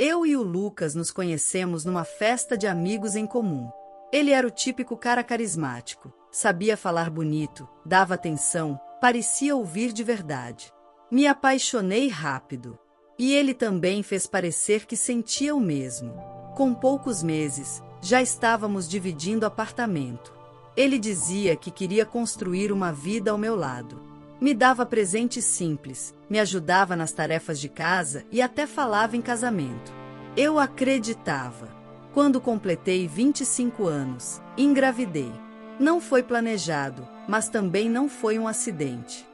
Eu e o Lucas nos conhecemos numa festa de amigos em comum. Ele era o típico cara carismático, sabia falar bonito, dava atenção, parecia ouvir de verdade. Me apaixonei rápido. E ele também fez parecer que sentia o mesmo. Com poucos meses, já estávamos dividindo apartamento. Ele dizia que queria construir uma vida ao meu lado. Me dava presentes simples, me ajudava nas tarefas de casa e até falava em casamento. Eu acreditava. Quando completei 25 anos, engravidei. Não foi planejado, mas também não foi um acidente.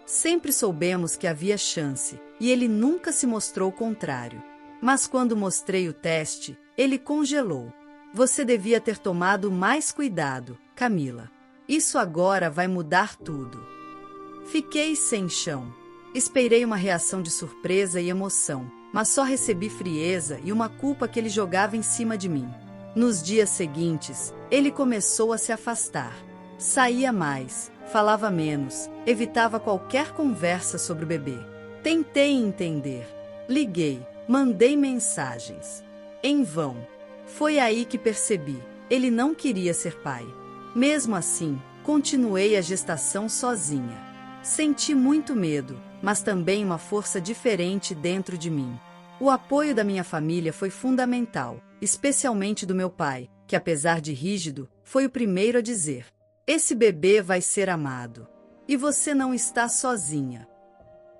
Sempre soubemos que havia chance, e ele nunca se mostrou contrário. Mas quando mostrei o teste, ele congelou. Você devia ter tomado mais cuidado, Camila. Isso agora vai mudar tudo. Fiquei sem chão. Esperei uma reação de surpresa e emoção, mas só recebi frieza e uma culpa que ele jogava em cima de mim. Nos dias seguintes, ele começou a se afastar. Saía mais, falava menos, evitava qualquer conversa sobre o bebê. Tentei entender. Liguei, mandei mensagens. Em vão. Foi aí que percebi. Ele não queria ser pai. Mesmo assim, continuei a gestação sozinha. Senti muito medo, mas também uma força diferente dentro de mim. O apoio da minha família foi fundamental, especialmente do meu pai, que apesar de rígido, foi o primeiro a dizer: "Esse bebê vai ser amado. E você não está sozinha."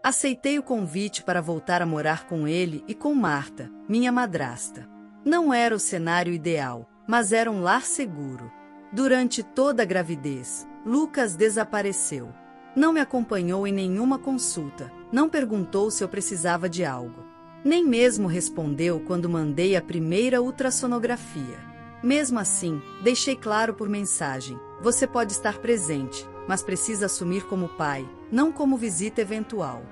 Aceitei o convite para voltar a morar com ele e com Marta, minha madrasta. Não era o cenário ideal, mas era um lar seguro. Durante toda a gravidez, Lucas desapareceu. Não me acompanhou em nenhuma consulta, não perguntou se eu precisava de algo. Nem mesmo respondeu quando mandei a primeira ultrassonografia. Mesmo assim, deixei claro por mensagem: você pode estar presente, mas precisa assumir como pai, não como visita eventual.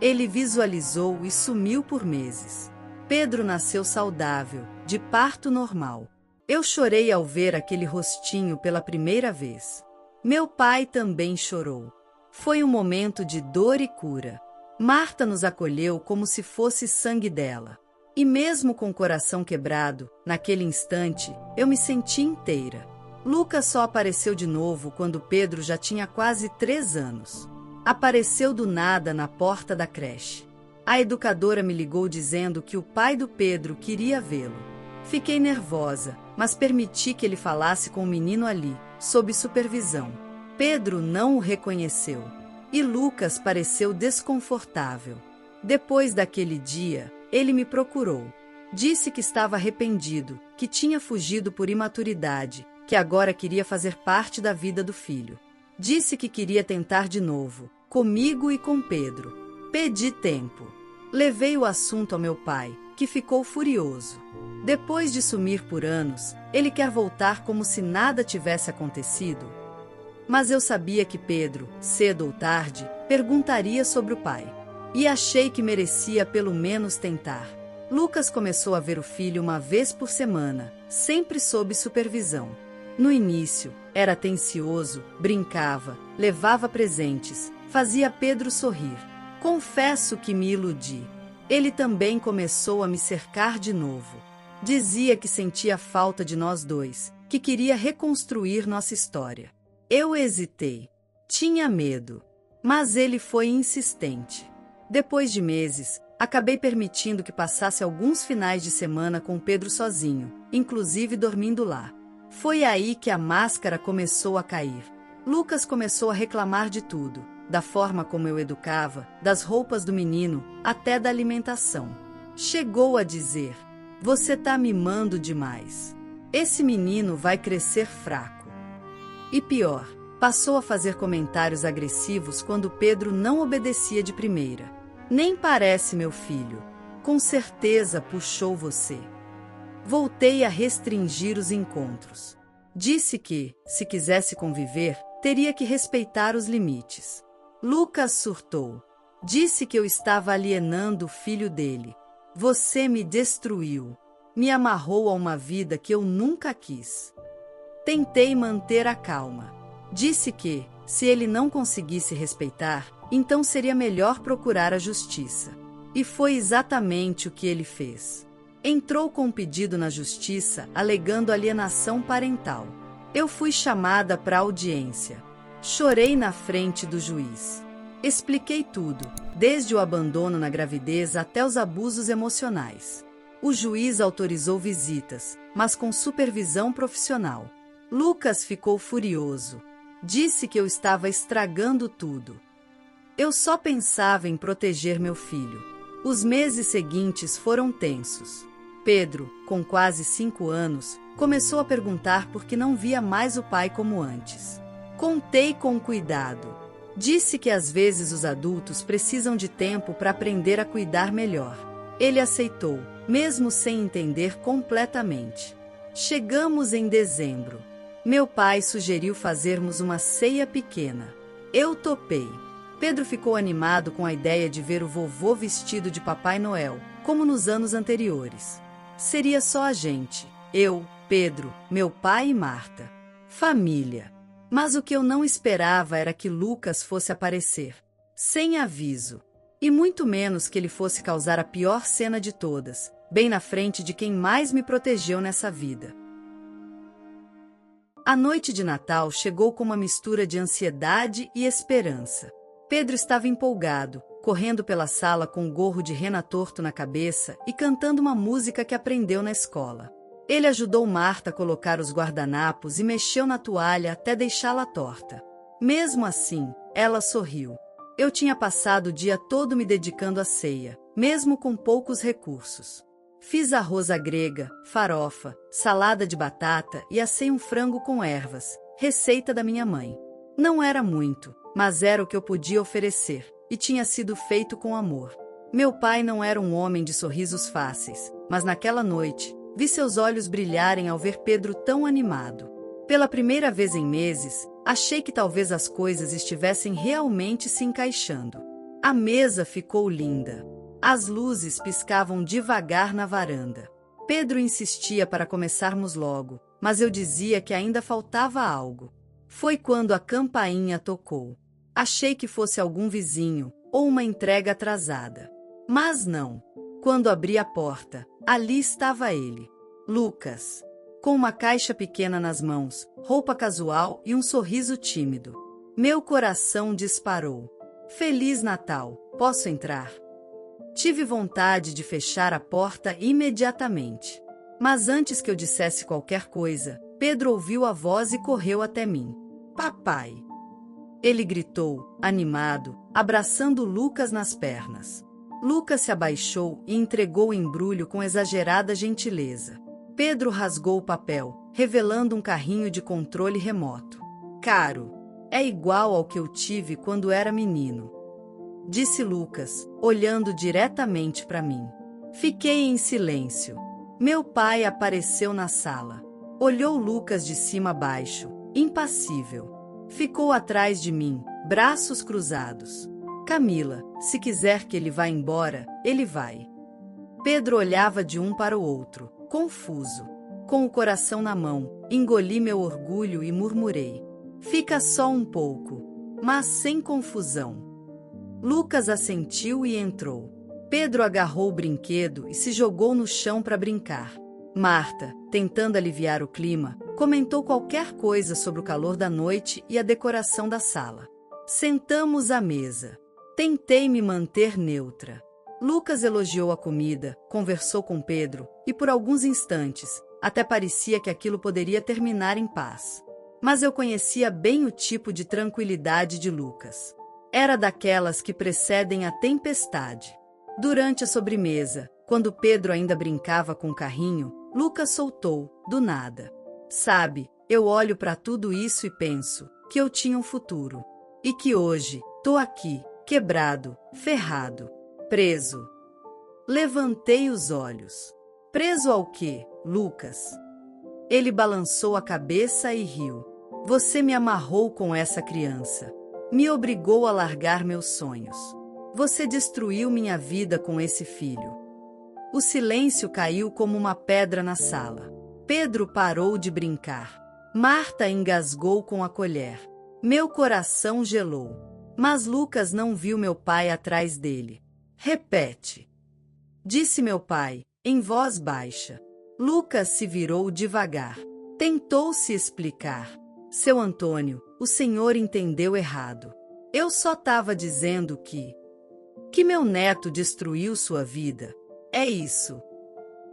Ele visualizou e sumiu por meses. Pedro nasceu saudável, de parto normal. Eu chorei ao ver aquele rostinho pela primeira vez. Meu pai também chorou. Foi um momento de dor e cura. Marta nos acolheu como se fosse sangue dela. E mesmo com o coração quebrado, naquele instante, eu me senti inteira. Lucas só apareceu de novo quando Pedro já tinha quase 3 anos. Apareceu do nada na porta da creche. A educadora me ligou dizendo que o pai do Pedro queria vê-lo. Fiquei nervosa, mas permiti que ele falasse com o menino ali, sob supervisão. Pedro não o reconheceu. E Lucas pareceu desconfortável. Depois daquele dia, ele me procurou. Disse que estava arrependido, que tinha fugido por imaturidade, que agora queria fazer parte da vida do filho. Disse que queria tentar de novo, comigo e com Pedro. Pedi tempo. Levei o assunto ao meu pai, que ficou furioso. Depois de sumir por anos, ele quer voltar como se nada tivesse acontecido. Mas eu sabia que Pedro, cedo ou tarde, perguntaria sobre o pai. E achei que merecia pelo menos tentar. Lucas começou a ver o filho uma vez por semana, sempre sob supervisão. No início, era atencioso, brincava, levava presentes, fazia Pedro sorrir. Confesso que me iludi. Ele também começou a me cercar de novo. Dizia que sentia falta de nós dois, que queria reconstruir nossa história. Eu hesitei. Tinha medo. Mas ele foi insistente. Depois de meses, acabei permitindo que passasse alguns finais de semana com Pedro sozinho, inclusive dormindo lá. Foi aí que a máscara começou a cair. Lucas começou a reclamar de tudo, da forma como eu educava, das roupas do menino, até da alimentação. Chegou a dizer: "Você tá mimando demais. Esse menino vai crescer fraco." E pior, passou a fazer comentários agressivos quando Pedro não obedecia de primeira. "Nem parece meu filho. Com certeza puxou você." Voltei a restringir os encontros. Disse que, se quisesse conviver, teria que respeitar os limites. Lucas surtou. Disse que eu estava alienando o filho dele. "Você me destruiu. Me amarrou a uma vida que eu nunca quis." Tentei manter a calma. Disse que, se ele não conseguisse respeitar, então seria melhor procurar a justiça. E foi exatamente o que ele fez. Entrou com um pedido na justiça, alegando alienação parental. Eu fui chamada para audiência. Chorei na frente do juiz. Expliquei tudo, desde o abandono na gravidez até os abusos emocionais. O juiz autorizou visitas, mas com supervisão profissional. Lucas ficou furioso. Disse que eu estava estragando tudo. Eu só pensava em proteger meu filho. Os meses seguintes foram tensos. Pedro, com quase 5 anos, começou a perguntar por que não via mais o pai como antes. Contei com cuidado. Disse que às vezes os adultos precisam de tempo para aprender a cuidar melhor. Ele aceitou, mesmo sem entender completamente. Chegamos em dezembro. Meu pai sugeriu fazermos uma ceia pequena. Eu topei. Pedro ficou animado com a ideia de ver o vovô vestido de Papai Noel, como nos anos anteriores. Seria só a gente, eu, Pedro, meu pai e Marta. Família. Mas o que eu não esperava era que Lucas fosse aparecer, sem aviso. E muito menos que ele fosse causar a pior cena de todas, bem na frente de quem mais me protegeu nessa vida. A noite de Natal chegou com uma mistura de ansiedade e esperança. Pedro estava empolgado, correndo pela sala com um gorro de rena torto na cabeça e cantando uma música que aprendeu na escola. Ele ajudou Marta a colocar os guardanapos e mexeu na toalha até deixá-la torta. Mesmo assim, ela sorriu. Eu tinha passado o dia todo me dedicando à ceia, mesmo com poucos recursos. Fiz arroz à grega, farofa, salada de batata e assei um frango com ervas, receita da minha mãe. Não era muito, mas era o que eu podia oferecer, e tinha sido feito com amor. Meu pai não era um homem de sorrisos fáceis, mas naquela noite, vi seus olhos brilharem ao ver Pedro tão animado. Pela primeira vez em meses, achei que talvez as coisas estivessem realmente se encaixando. A mesa ficou linda. As luzes piscavam devagar na varanda. Pedro insistia para começarmos logo, mas eu dizia que ainda faltava algo. Foi quando a campainha tocou. Achei que fosse algum vizinho, ou uma entrega atrasada. Mas não. Quando abri a porta, ali estava ele, Lucas, com uma caixa pequena nas mãos, roupa casual e um sorriso tímido. Meu coração disparou. Feliz Natal, posso entrar? Tive vontade de fechar a porta imediatamente. Mas antes que eu dissesse qualquer coisa, Pedro ouviu a voz e correu até mim. Papai! Ele gritou, animado, abraçando Lucas nas pernas. Lucas se abaixou e entregou o embrulho com exagerada gentileza. Pedro rasgou o papel, revelando um carrinho de controle remoto. Caro, é igual ao que eu tive quando era menino, disse Lucas, olhando diretamente para mim. Fiquei em silêncio. Meu pai apareceu na sala. Olhou Lucas de cima a baixo, impassível. Ficou atrás de mim, braços cruzados. Camila, se quiser que ele vá embora, ele vai. Pedro olhava de um para o outro, confuso. Com o coração na mão, engoli meu orgulho e murmurei. Fica só um pouco, mas sem confusão. Lucas assentiu e entrou. Pedro agarrou o brinquedo e se jogou no chão para brincar. Marta, tentando aliviar o clima, comentou qualquer coisa sobre o calor da noite e a decoração da sala. Sentamos à mesa. Tentei me manter neutra. Lucas elogiou a comida, conversou com Pedro, e por alguns instantes, até parecia que aquilo poderia terminar em paz. Mas eu conhecia bem o tipo de tranquilidade de Lucas. Era daquelas que precedem a tempestade. Durante a sobremesa, quando Pedro ainda brincava com o carrinho, Lucas soltou, do nada. Sabe, eu olho para tudo isso e penso que eu tinha um futuro. E que hoje, tô aqui, quebrado, ferrado, preso. Levantei os olhos. Preso ao quê, Lucas? Ele balançou a cabeça e riu. Você me amarrou com essa criança. Me obrigou a largar meus sonhos. Você destruiu minha vida com esse filho. O silêncio caiu como uma pedra na sala. Pedro parou de brincar. Marta engasgou com a colher. Meu coração gelou. Mas Lucas não viu meu pai atrás dele. Repete, disse meu pai, em voz baixa. Lucas se virou devagar. Tentou se explicar. Seu Antônio, o senhor entendeu errado. Eu só estava dizendo que meu neto destruiu sua vida. É isso.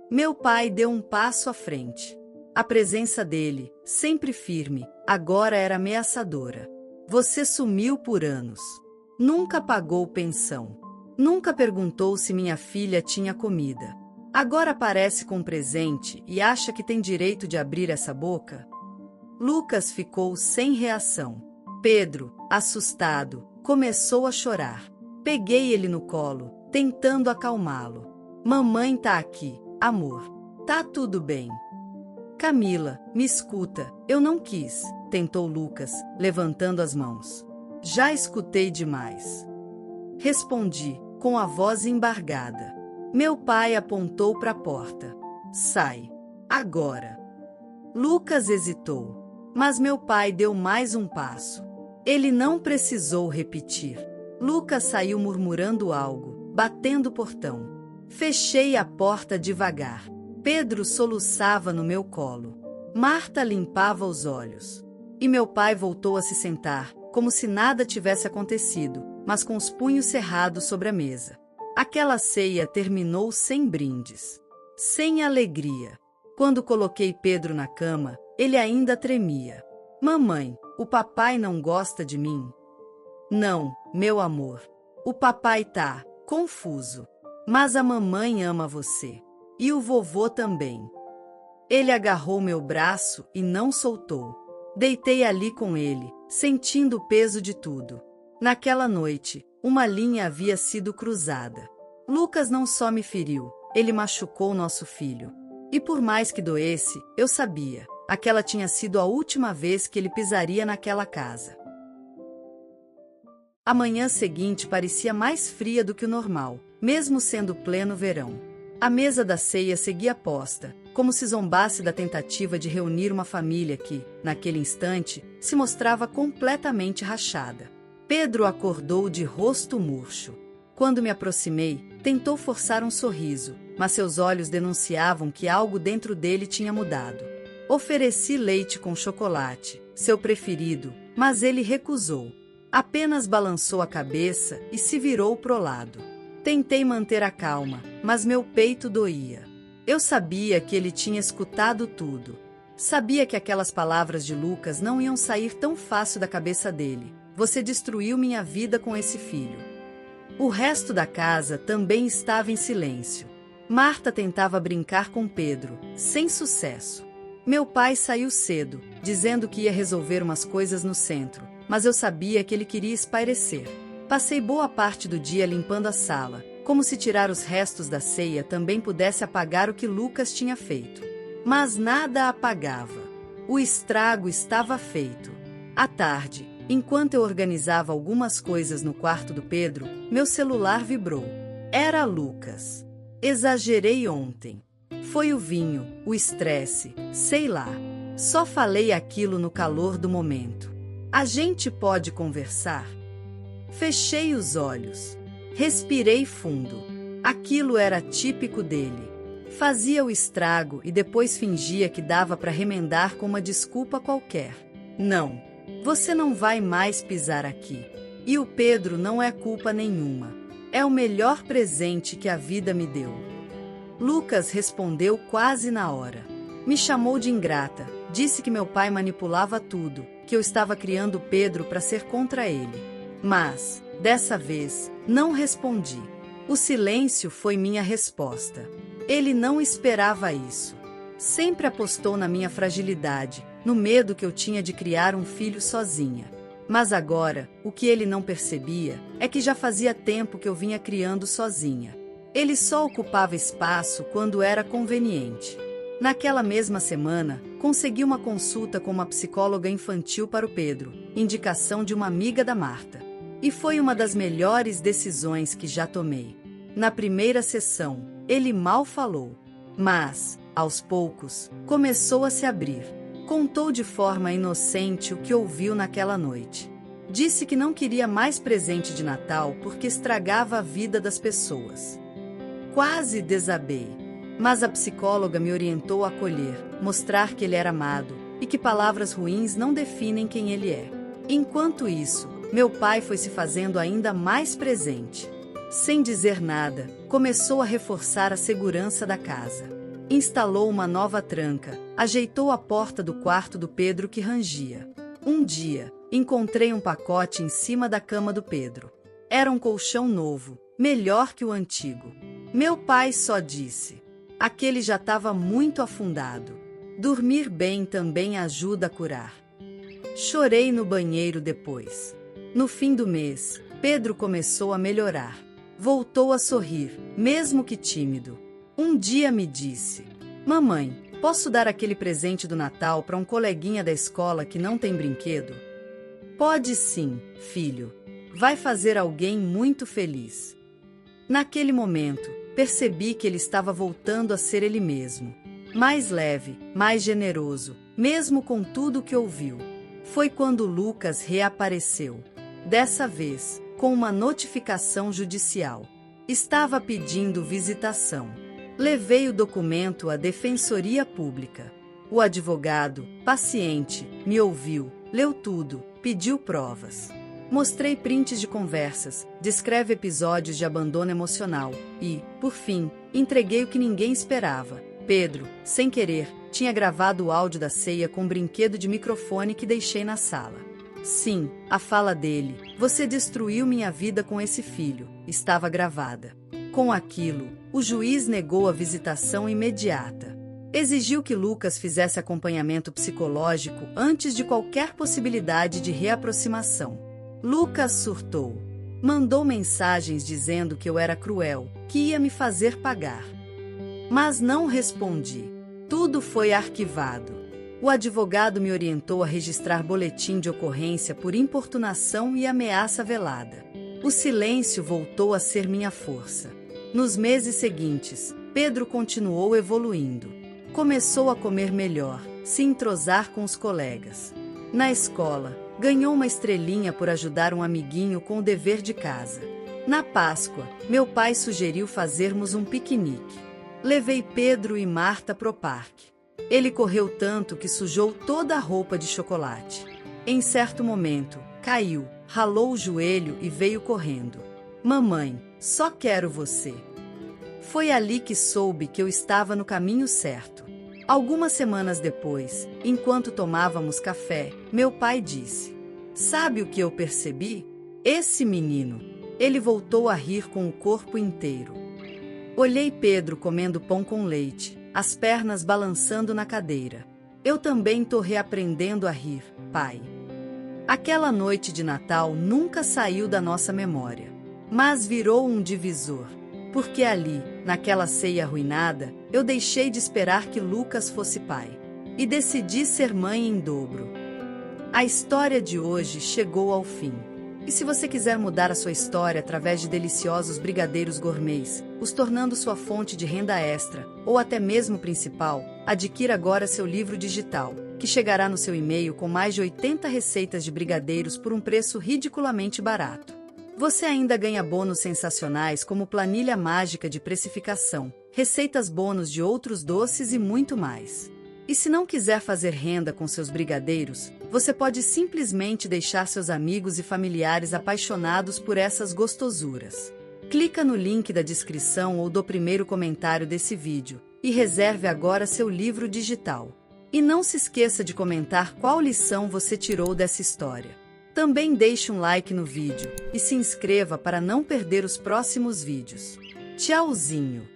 Meu pai deu um passo à frente. A presença dele, sempre firme, agora era ameaçadora. Você sumiu por anos. Nunca pagou pensão. Nunca perguntou se minha filha tinha comida. Agora aparece com um presente e acha que tem direito de abrir essa boca? Lucas ficou sem reação. Pedro, assustado, começou a chorar. Peguei ele no colo, tentando acalmá-lo. Mamãe tá aqui, amor. Tá tudo bem. Camila, me escuta, eu não quis, tentou Lucas, levantando as mãos. Já escutei demais. Respondi, com a voz embargada. Meu pai apontou para a porta. Sai. Agora. Lucas hesitou. Mas meu pai deu mais um passo. Ele não precisou repetir. Lucas saiu murmurando algo, batendo o portão. Fechei a porta devagar. Pedro soluçava no meu colo. Marta limpava os olhos. E meu pai voltou a se sentar, como se nada tivesse acontecido, mas com os punhos cerrados sobre a mesa. Aquela ceia terminou sem brindes, sem alegria. Quando coloquei Pedro na cama, ele ainda tremia. Mamãe, o papai não gosta de mim? Não, meu amor. O papai tá confuso. Mas a mamãe ama você. E o vovô também. Ele agarrou meu braço e não soltou. Deitei ali com ele, sentindo o peso de tudo. Naquela noite, uma linha havia sido cruzada. Lucas não só me feriu, ele machucou nosso filho. E por mais que doesse, eu sabia, aquela tinha sido a última vez que ele pisaria naquela casa. A manhã seguinte parecia mais fria do que o normal, mesmo sendo pleno verão. A mesa da ceia seguia posta, como se zombasse da tentativa de reunir uma família que, naquele instante, se mostrava completamente rachada. Pedro acordou de rosto murcho. Quando me aproximei, tentou forçar um sorriso, mas seus olhos denunciavam que algo dentro dele tinha mudado. Ofereci leite com chocolate, seu preferido, mas ele recusou. Apenas balançou a cabeça e se virou pro lado. Tentei manter a calma, mas meu peito doía. Eu sabia que ele tinha escutado tudo. Sabia que aquelas palavras de Lucas não iam sair tão fácil da cabeça dele. Você destruiu minha vida com esse filho. O resto da casa também estava em silêncio. Marta tentava brincar com Pedro, sem sucesso. Meu pai saiu cedo, dizendo que ia resolver umas coisas no centro, mas eu sabia que ele queria espairecer. Passei boa parte do dia limpando a sala, como se tirar os restos da ceia também pudesse apagar o que Lucas tinha feito. Mas nada apagava. O estrago estava feito. À tarde, enquanto eu organizava algumas coisas no quarto do Pedro, meu celular vibrou. Era Lucas. Exagerei ontem. Foi o vinho, o estresse, sei lá. Só falei aquilo no calor do momento. A gente pode conversar? Fechei os olhos. Respirei fundo. Aquilo era típico dele. Fazia o estrago e depois fingia que dava para remendar com uma desculpa qualquer. Não, você não vai mais pisar aqui. E o Pedro não é culpa nenhuma. É o melhor presente que a vida me deu. Lucas respondeu quase na hora. Me chamou de ingrata, disse que meu pai manipulava tudo, que eu estava criando Pedro para ser contra ele. Mas, dessa vez, não respondi. O silêncio foi minha resposta. Ele não esperava isso. Sempre apostou na minha fragilidade, no medo que eu tinha de criar um filho sozinha. Mas agora, o que ele não percebia é que já fazia tempo que eu vinha criando sozinha. Ele só ocupava espaço quando era conveniente. Naquela mesma semana, consegui uma consulta com uma psicóloga infantil para o Pedro, indicação de uma amiga da Marta. E foi uma das melhores decisões que já tomei. Na primeira sessão, ele mal falou. Mas, aos poucos, começou a se abrir. Contou de forma inocente o que ouviu naquela noite. Disse que não queria mais presente de Natal porque estragava a vida das pessoas. Quase desabei. Mas a psicóloga me orientou a acolher, mostrar que ele era amado e que palavras ruins não definem quem ele é. Enquanto isso, meu pai foi se fazendo ainda mais presente. Sem dizer nada, começou a reforçar a segurança da casa. Instalou uma nova tranca, ajeitou a porta do quarto do Pedro que rangia. Um dia, encontrei um pacote em cima da cama do Pedro. Era um colchão novo, melhor que o antigo. Meu pai só disse: aquele já estava muito afundado. Dormir bem também ajuda a curar. Chorei no banheiro depois. No fim do mês, Pedro começou a melhorar. Voltou a sorrir, mesmo que tímido. Um dia me disse: mamãe, posso dar aquele presente do Natal para um coleguinha da escola que não tem brinquedo? Pode sim, filho. Vai fazer alguém muito feliz. Naquele momento, percebi que ele estava voltando a ser ele mesmo. Mais leve, mais generoso, mesmo com tudo que ouviu. Foi quando Lucas reapareceu. Dessa vez, com uma notificação judicial. Estava pedindo visitação. Levei o documento à Defensoria Pública. O advogado, paciente, me ouviu, leu tudo, pediu provas. Mostrei prints de conversas, descreve episódios de abandono emocional e, por fim, entreguei o que ninguém esperava. Pedro, sem querer, tinha gravado o áudio da ceia com um brinquedo de microfone que deixei na sala. Sim, a fala dele: você destruiu minha vida com esse filho, estava gravada. Com aquilo, o juiz negou a visitação imediata. Exigiu que Lucas fizesse acompanhamento psicológico antes de qualquer possibilidade de reaproximação. Lucas surtou. Mandou mensagens dizendo que eu era cruel, que ia me fazer pagar. Mas não respondi. Tudo foi arquivado. O advogado me orientou a registrar boletim de ocorrência por importunação e ameaça velada. O silêncio voltou a ser minha força. Nos meses seguintes, Pedro continuou evoluindo. Começou a comer melhor, se entrosar com os colegas. Na escola, ganhou uma estrelinha por ajudar um amiguinho com o dever de casa. Na Páscoa, meu pai sugeriu fazermos um piquenique. Levei Pedro e Marta pro parque. Ele correu tanto que sujou toda a roupa de chocolate. Em certo momento, caiu, ralou o joelho e veio correndo. Mamãe, só quero você. Foi ali que soube que eu estava no caminho certo. Algumas semanas depois, enquanto tomávamos café, meu pai disse: sabe o que eu percebi? Esse menino. Ele voltou a rir com o corpo inteiro. Olhei Pedro comendo pão com leite, as pernas balançando na cadeira. Eu também tô reaprendendo a rir, pai. Aquela noite de Natal nunca saiu da nossa memória. Mas virou um divisor. Porque ali, naquela ceia arruinada, eu deixei de esperar que Lucas fosse pai. E decidi ser mãe em dobro. A história de hoje chegou ao fim. E se você quiser mudar a sua história através de deliciosos brigadeiros gourmets, os tornando sua fonte de renda extra, ou até mesmo principal, adquira agora seu livro digital, que chegará no seu e-mail com mais de 80 receitas de brigadeiros por um preço ridiculamente barato. Você ainda ganha bônus sensacionais como planilha mágica de precificação, receitas bônus de outros doces e muito mais. E se não quiser fazer renda com seus brigadeiros, você pode simplesmente deixar seus amigos e familiares apaixonados por essas gostosuras. Clica no link da descrição ou do primeiro comentário desse vídeo e reserve agora seu livro digital. E não se esqueça de comentar qual lição você tirou dessa história. Também deixe um like no vídeo e se inscreva para não perder os próximos vídeos. Tchauzinho!